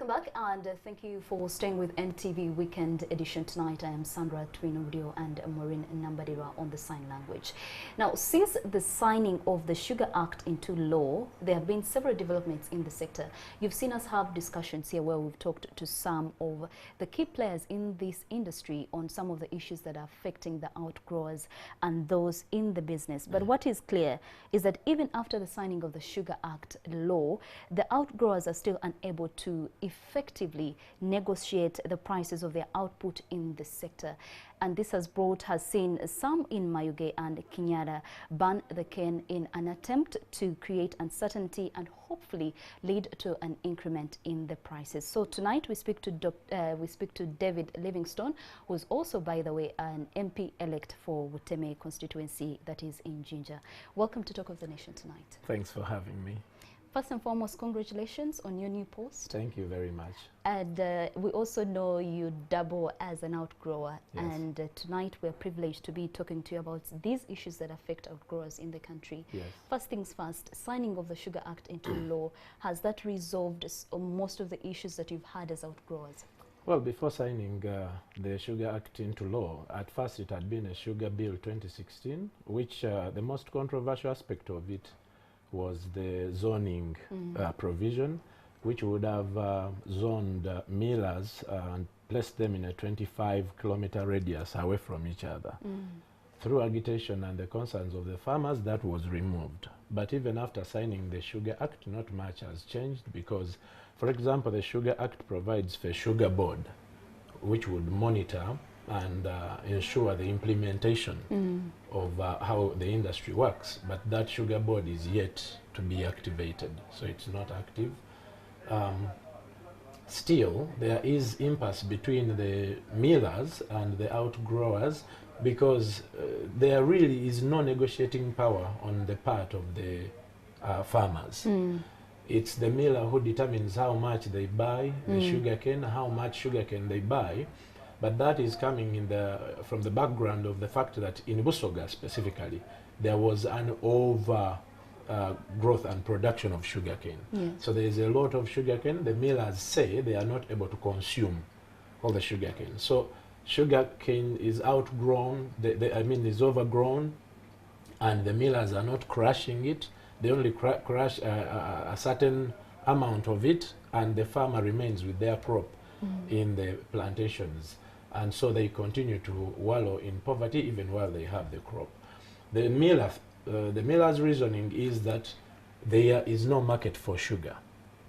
Welcome back, and thank you for staying with NTV Weekend Edition tonight. I am Sandra Twinodio and Maureen Nambadira on the sign language. Now, since the signing of the Sugar Act into law, there have been several developments in the sector. You've seen us have discussions here where we've talked to some of the key players in this industry on some of the issues that are affecting the outgrowers and those in the business. But what is clear is that even after the signing of the Sugar Act law, the outgrowers are still unable to effectively negotiate the prices of their output in the sector. And this has seen some in Mayuge and Kinyara ban the cane in an attempt to create uncertainty and hopefully lead to an increment in the prices. So tonight we speak to David Livingstone, who's also, by the way, an MP elect for Buteme constituency that is in Jinja. Welcome to Talk of the Nation tonight. Thanks for having me. First and foremost, congratulations on your new post. Thank you very much. And we also know you double as an outgrower. Yes. And tonight we're privileged to be talking to you about these issues that affect outgrowers in the country. Yes. First things first, signing of the Sugar Act into law, has that resolved most of the issues that you've had as outgrowers? Well, before signing the Sugar Act into law, at first it had been a Sugar Bill 2016, which the most controversial aspect of it was the zoning provision, which would have zoned millers and placed them in a 25-kilometer radius away from each other. Through agitation and the concerns of the farmers, that was removed. But even after signing the Sugar Act, not much has changed because, for example, the Sugar Act provides for a sugar board, which would monitor and ensure the implementation of how the industry works. But that sugar board is yet to be activated, so it's not active. Still, there is impasse between the millers and the outgrowers because there really is no negotiating power on the part of the farmers. It's the miller who determines how much they buy the sugarcane, how much sugarcane they buy. But that is coming from the background of the fact that in Busoga specifically, there was an over growth and production of sugarcane. Yes. So there is a lot of sugarcane. The millers say they are not able to consume all the sugarcane. So sugarcane is outgrown, is overgrown, and the millers are not crushing it. They only crush a certain amount of it, and the farmer remains with their crop in the plantations. And so they continue to wallow in poverty even while they have the crop. The miller's reasoning is that there is no market for sugar.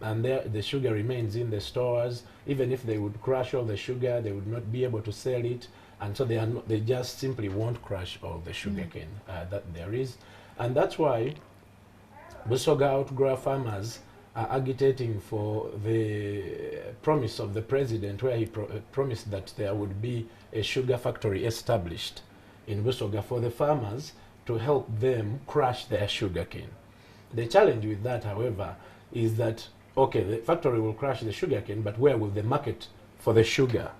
And the sugar remains in the stores. Even if they would crush all the sugar, they would not be able to sell it. And so they just simply won't crush all the sugarcane that there is. And that's why Busoga outgrower farmers are agitating for the promise of the president, where he promised that there would be a sugar factory established in Busoga for the farmers to help them crush their sugarcane. The challenge with that, however, is that, okay, the factory will crush the sugarcane, but where will the market for the sugar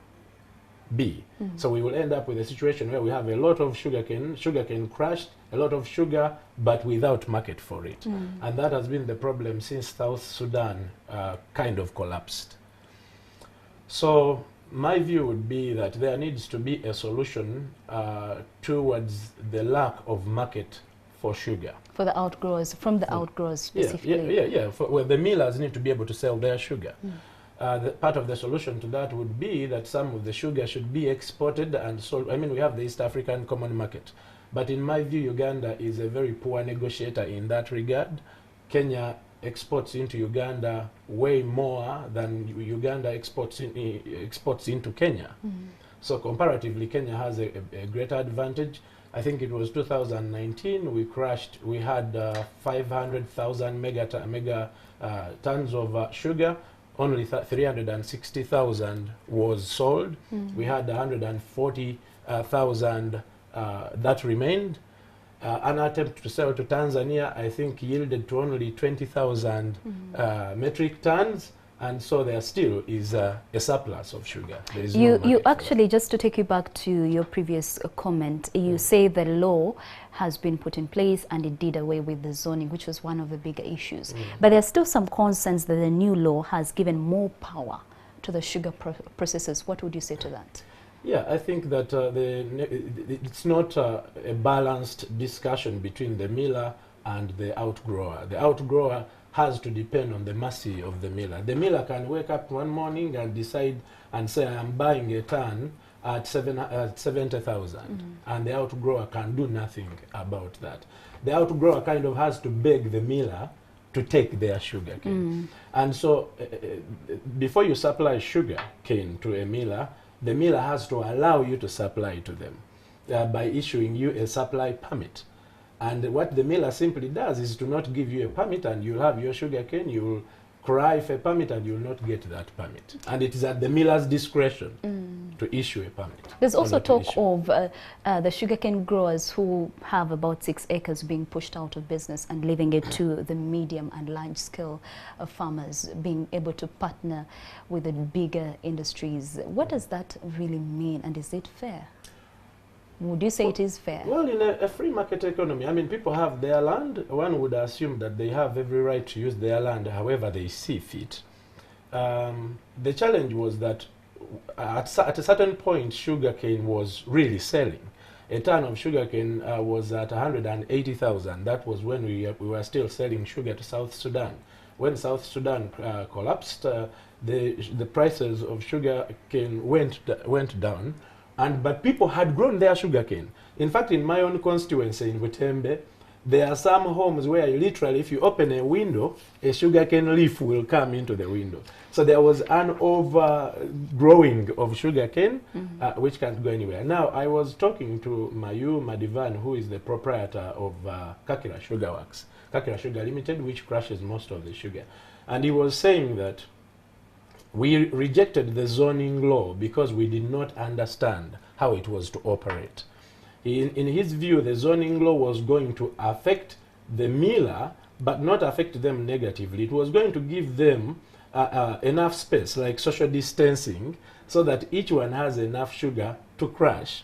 be? So we will end up with a situation where we have a lot of sugarcane crushed, a lot of sugar, but without market for it. And that has been the problem since South Sudan kind of collapsed. So my view would be that there needs to be a solution towards the lack of market for sugar. For the outgrowers, from the outgrowers specifically. Well, the millers need to be able to sell their sugar. Part of the solution to that would be that some of the sugar should be exported and sold. I mean, we have the East African Common Market. But in my view, Uganda is a very poor negotiator in that regard. Kenya exports into Uganda way more than Uganda exports into Kenya. So comparatively, Kenya has a greater advantage. I think it was 2019, we had 500,000 mega tons of sugar. Only 360,000 was sold. We had 140,000 that remained. An attempt to sell to Tanzania, I think, yielded to only 20,000 metric tons, and so there still is a surplus of sugar. There is no You market for actually, just to take you back to your previous comment, you say the law has been put in place and it did away with the zoning, which was one of the bigger issues. But there's still some concerns that the new law has given more power to the sugar processors. What would you say to that? Yeah, I think that it's not a balanced discussion between the miller and the outgrower. The outgrower has to depend on the mercy of the miller. The miller can wake up one morning and decide and say, I'm buying a ton at 70,000, and the outgrower can do nothing about that. The outgrower kind of has to beg the miller to take their sugar cane. And so before you supply sugar cane to a miller, the miller has to allow you to supply to them by issuing you a supply permit. And what the miller simply does is to not give you a permit, and you'll have your sugar cane, you'll cry for a permit, and you'll not get that permit. And it is at the miller's discretion to issue a permit. There's also talk of the sugarcane growers who have about 6 acres being pushed out of business and leaving it to the medium and large scale farmers being able to partner with the bigger industries. What does that really mean, and is it fair? Would you say it is fair? Well, in a free market economy, I mean, people have their land. One would assume that they have every right to use their land however they see fit. The challenge was that at a certain point, sugarcane was really selling. A ton of sugarcane was at 180,000. That was when we were still selling sugar to South Sudan. When South Sudan collapsed, the prices of sugarcane went down. But people had grown their sugarcane. In fact, in my own constituency in Butembe, there are some homes where literally, if you open a window, a sugarcane leaf will come into the window. So there was an overgrowing of sugarcane, which can't go anywhere. Now, I was talking to Mayuge Madivan, who is the proprietor of Kakira Sugar Works, Kakira Sugar Limited, which crushes most of the sugar. And he was saying that we rejected the zoning law because we did not understand how it was to operate. In his view, the zoning law was going to affect the miller, but not affect them negatively. It was going to give them enough space, like social distancing, so that each one has enough sugar to crush.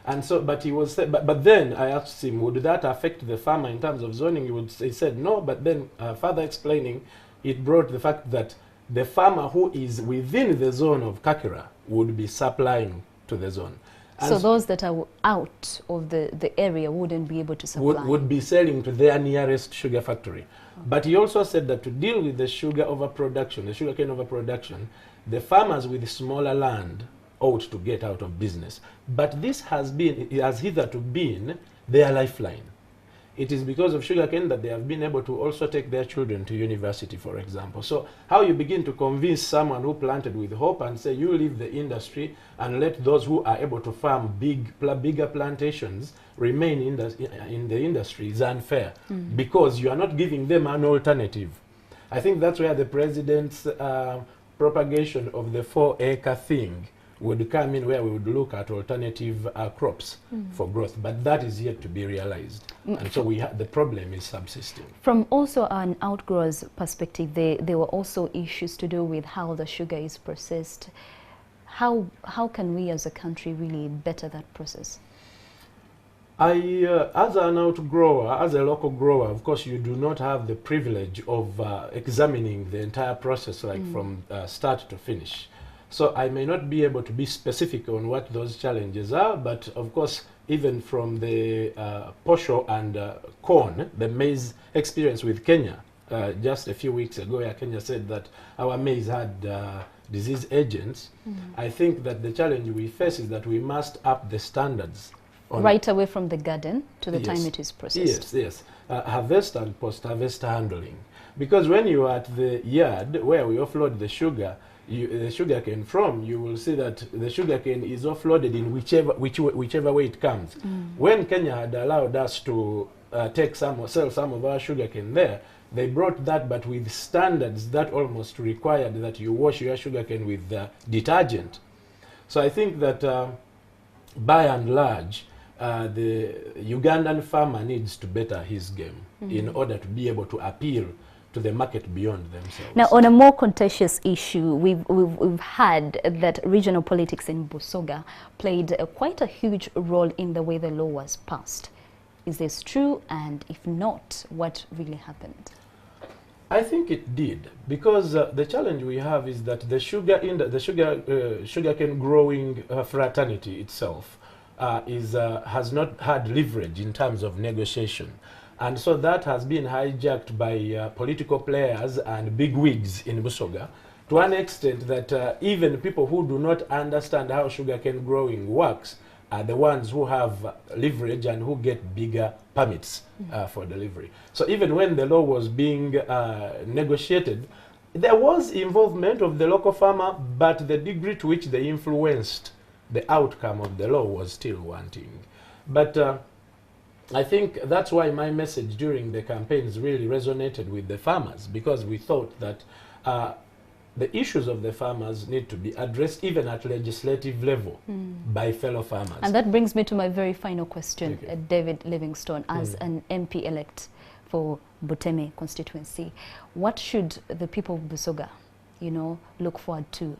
And so, but he was, but then I asked him, would that affect the farmer in terms of zoning? He said no, but then further explaining, it brought the fact that the farmer who is within the zone of Kakira would be supplying to the zone. And so those that are out of the area wouldn't be able to supply? Would be selling to their nearest sugar factory. But he also said that to deal with the sugar overproduction, the sugarcane overproduction, the farmers with smaller land ought to get out of business. But this has hitherto been their lifeline. It is because of sugarcane that they have been able to also take their children to university, for example. So how you begin to convince someone who planted with hope and say, you leave the industry and let those who are able to farm bigger plantations remain in the industry is unfair, because you are not giving them an alternative. I think that's where the president's propagation of the 4-acre thing would come in, where we would look at alternative crops for growth, but that is yet to be realized. And so the problem is subsisting. From also an outgrower's perspective, there were also issues to do with how the sugar is processed. How can we as a country really better that process? As an outgrower, as a local grower, of course, you do not have the privilege of examining the entire process, like from start to finish. So I may not be able to be specific on what those challenges are, but of course, even from the posho and corn, the maize experience with Kenya, just a few weeks ago, where Kenya said that our maize had disease agents, I think that the challenge we face is that we must up the standards. Right away from the garden to the time it is processed. Yes. Harvest and post-harvest handling. Because when you are at the yard where we offload the sugar, the sugarcane from, you will see that the sugarcane is offloaded in whichever way it comes. When Kenya had allowed us to sell some of our sugarcane there, they brought that, but with standards that almost required that you wash your sugarcane with detergent. So I think that by and large, the Ugandan farmer needs to better his game in order to be able to appeal to the market beyond themselves. Now, on a more contentious issue, we've had that regional politics in Busoga played quite a huge role in the way the law was passed. Is this true? And if not, what really happened? I think it did, because the challenge we have is that the sugarcane growing fraternity itself has not had leverage in terms of negotiation. And so that has been hijacked by political players and big wigs in Busoga to an extent that even people who do not understand how sugarcane growing works are the ones who have leverage and who get bigger permits for delivery. So even when the law was being negotiated, there was involvement of the local farmer, but the degree to which they influenced the outcome of the law was still wanting. But I think that's why my message during the campaigns really resonated with the farmers, because we thought that the issues of the farmers need to be addressed even at legislative level by fellow farmers. And that brings me to my very final question, David Livingstone, as an MP-elect for Buteme constituency. What should the people of Busoga, look forward to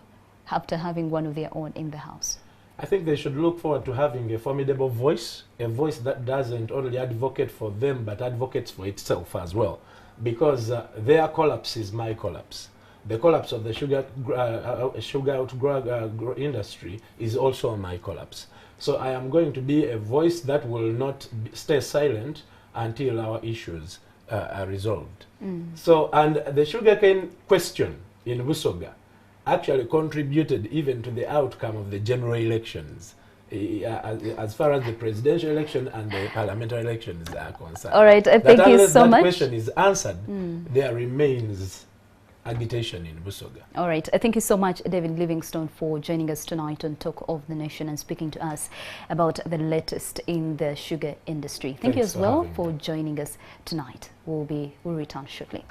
after having one of their own in the House? I think they should look forward to having a formidable voice, a voice that doesn't only advocate for them, but advocates for itself as well. Because their collapse is my collapse. The collapse of the sugar outgrower industry is also my collapse. So I am going to be a voice that will not stay silent until our issues are resolved. So, and the sugarcane question in Busoga actually contributed even to the outcome of the general elections, as far as the presidential election and the parliamentary elections are concerned. All right, thank you so much. That question is answered, there remains agitation in Busoga. All right, thank you so much, David Livingstone, for joining us tonight on Talk of the Nation and speaking to us about the latest in the sugar industry. Thank you as well for joining us tonight. We'll return shortly.